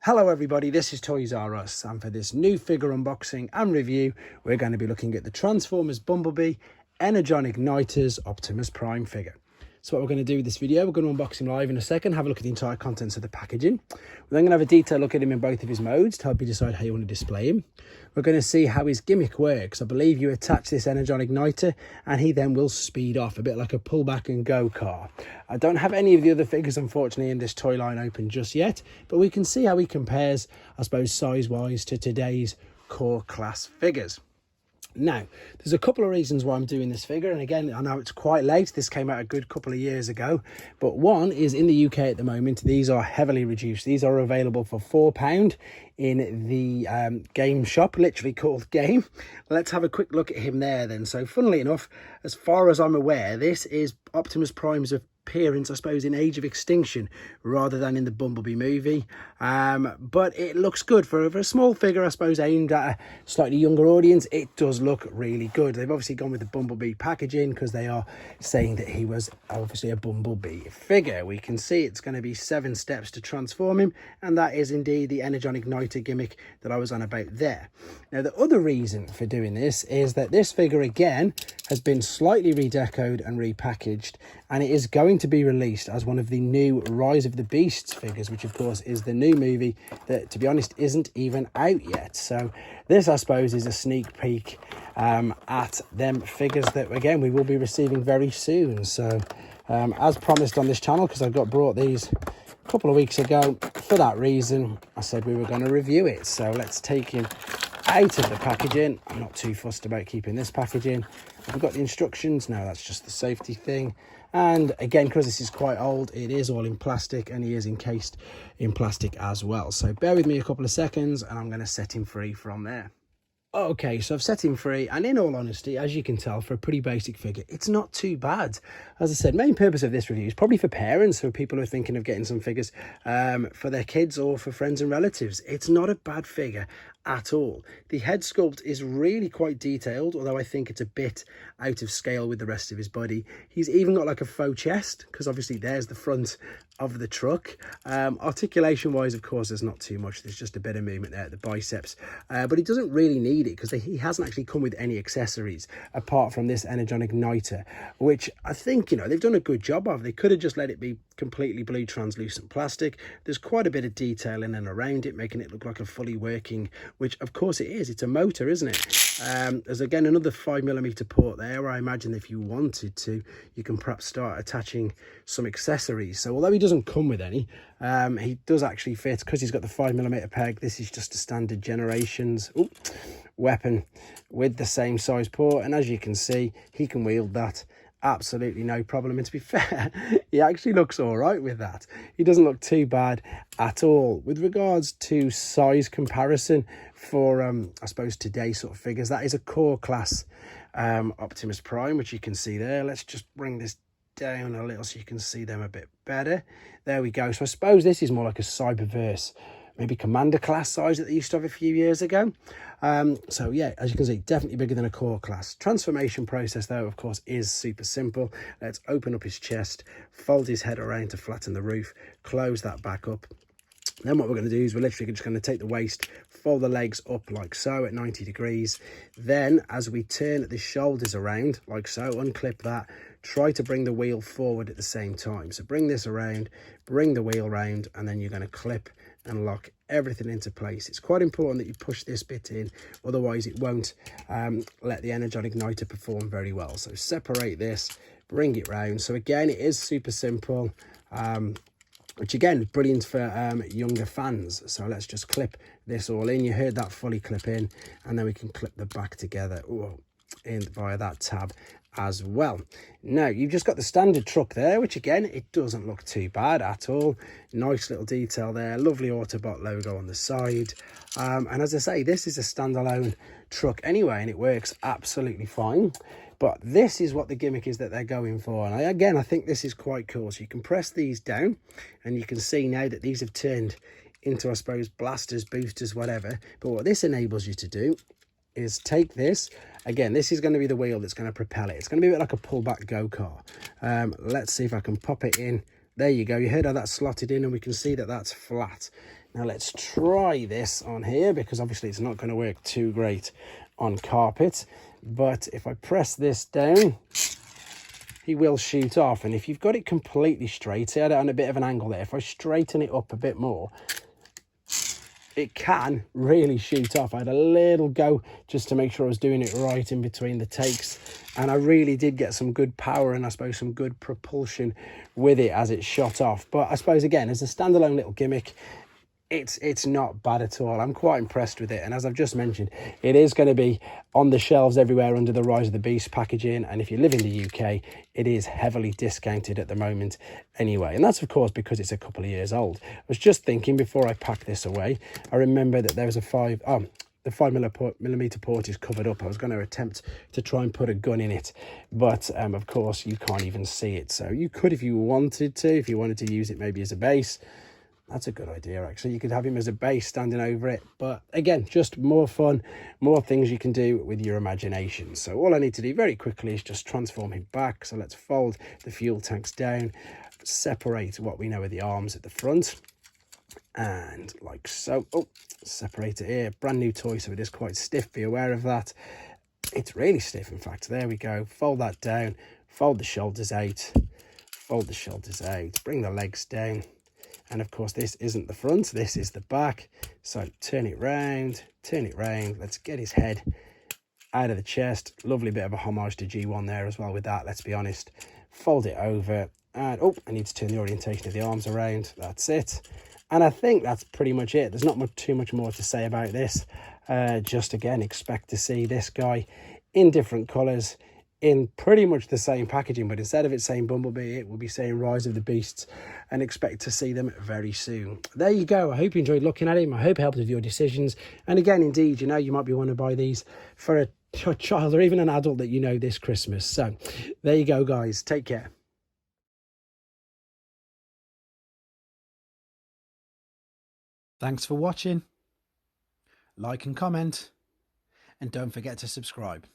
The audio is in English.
Hello everybody, this is Toys R Us, and for this new figure unboxing and review, we're going to be looking at the Transformers Bumblebee Energon Igniters Optimus Prime figure. So what we're going to do with this video, we're going to unbox him live in a second, have a look at the entire contents of the packaging. We're then going to have a detailed look at him in both of his modes to help you decide how you want to display him. We're going to see how his gimmick works. I believe you attach this Energon Igniter and he then will speed off, a bit like a pull back and go car. I don't have any of the other figures, unfortunately, in this toy line open just yet, but we can see how he compares, I suppose, size-wise to today's core class figures. Now, there's a couple of reasons why I'm doing this figure, and again, I know it's quite late. This came out a good couple of years ago, but one is in the UK at the moment, these are heavily reduced. These are available for £4 in the game shop, literally called Game. Let's have a quick look at him there then. So funnily enough, as far as I'm aware, this is Optimus Prime's appearance, I suppose, in Age of Extinction rather than in the Bumblebee movie, but it looks good for a small figure, I suppose, aimed at a slightly younger audience. It does look really good. They've obviously gone with the Bumblebee packaging because they are saying that he was obviously a Bumblebee figure. We can see it's going to be 7 steps to transform him, and that is indeed the Energon Igniter gimmick that I was on about there. Now, the other reason for doing this is that this figure again has been slightly redecoed and repackaged, and it is going to be released as one of the new Rise of the Beasts figures, which of course is the new movie that, to be honest, isn't even out yet. So this, I suppose, is a sneak peek at them figures that, again, we will be receiving very soon. So as promised on this channel, because I got brought these a couple of weeks ago, for that reason I said we were going to review it. So let's take him out of the packaging. I'm not too fussed about keeping this packaging. We've got the instructions. No, that's just the safety thing. And again, because this is quite old, it is all in plastic, and he is encased in plastic as well. So bear with me a couple of seconds and I'm going to set him free from there. Okay, so I've set him free, and in all honesty, as you can tell, for a pretty basic figure, it's not too bad. As I said, main purpose of this review is probably for parents or people who are thinking of getting some figures for their kids or for friends and relatives. It's not a bad figure at all. The head sculpt is really quite detailed, although I think it's a bit out of scale with the rest of his body. He's even got like a faux chest, because obviously there's the front of the truck. Articulation wise, of course, there's not too much. There's just a bit of movement there at the biceps, but he doesn't really need it because he hasn't actually come with any accessories apart from this Energon Igniter, which I think, you know, they've done a good job of. They could have just let it be completely blue translucent plastic. There's quite a bit of detail in and around it, making it look like a fully working, which of course it is. It's a motor, isn't it? There's again another 5mm port there, where I imagine if you wanted to, you can perhaps start attaching some accessories. So although he doesn't come with any, he does actually fit, because he's got the 5mm peg. This is just a standard Generations weapon with the same size port, and as you can see, he can wield that absolutely no problem. And to be fair, he actually looks all right with that. He doesn't look too bad at all. With regards to size comparison for I suppose today's sort of figures, that is a core class Optimus Prime, which you can see there. Let's just bring this down a little so you can see them a bit better. There we go. So I suppose this is more like a Cyberverse, maybe Commander class size that they used to have a few years ago. So yeah, as you can see, definitely bigger than a core class. Transformation process, though, of course, is super simple. Let's open up his chest, fold his head around to flatten the roof, close that back up. Then what we're going to do is we're literally just going to take the waist, fold the legs up like so at 90 degrees. Then as we turn the shoulders around like so, unclip that, try to bring the wheel forward at the same time. So bring this around, bring the wheel round, and then you're going to clip and lock everything into place. It's quite important that you push this bit in, otherwise it won't let the Energon Igniter perform very well. So separate this, bring it round. So again, it is super simple, which again is brilliant for younger fans. So let's just clip this all in. You heard that fully clip in, and then we can clip the back together in via that tab as well. Now you've just got the standard truck there, which again, it doesn't look too bad at all. Nice little detail there, lovely Autobot logo on the side, and as I say, this is a standalone truck anyway, and it works absolutely fine. But this is what the gimmick is that they're going for, and I think this is quite cool. So you can press these down, and you can see now that these have turned into, I suppose, blasters, boosters, whatever. But what this enables you to do is take this. Again, this is going to be the wheel that's going to propel it. It's going to be a bit like a pullback go-kart. Let's see if I can pop it in. There you go. You heard how that's slotted in, and we can see that that's flat. Now let's try this on here, because obviously it's not going to work too great on carpet. But if I press this down, he will shoot off. And if you've got it completely straight, see I had it on a bit of an angle there, if I straighten it up a bit more, it can really shoot off. I had a little go just to make sure I was doing it right in between the takes, and I really did get some good power and I suppose some good propulsion with it as it shot off. But I suppose, again, as a standalone little gimmick, it's not bad at all. I'm quite impressed with it, and as I've just mentioned, it is going to be on the shelves everywhere under the Rise of the Beast packaging, and if you live in the UK, it is heavily discounted at the moment anyway, and that's of course because it's a couple of years old. I was just thinking before I pack this away, I remember that there was the 5mm port is covered up. I was going to attempt to try and put a gun in it, but of course you can't even see it. So you could, if you wanted to use it maybe as a base. That's a good idea, actually. You could have him as a base standing over it. But again, just more fun, more things you can do with your imagination. So all I need to do very quickly is just transform him back. So let's fold the fuel tanks down, separate what we know are the arms at the front, and like so. Oh, separate it here. Brand new toy, so it is quite stiff. Be aware of that. It's really stiff, in fact. There we go. Fold that down, fold the shoulders out, fold the shoulders out, bring the legs down. And of course, this isn't the front, this is the back. So turn it round, let's get his head out of the chest. Lovely bit of a homage to G1 there as well with that, let's be honest. Fold it over, and oh, I need to turn the orientation of the arms around. That's it. And I think that's pretty much it. There's not too much more to say about this. Just again, expect to see this guy in different colours, in pretty much the same packaging, but instead of it saying Bumblebee, it will be saying Rise of the Beasts, and expect to see them very soon. There you go. I hope you enjoyed looking at him. I hope it helped with your decisions. And again, indeed, you know, you might be wanting to buy these for a child or even an adult that you know this Christmas. So there you go, guys. Take care. Thanks for watching. Like and comment, and don't forget to subscribe.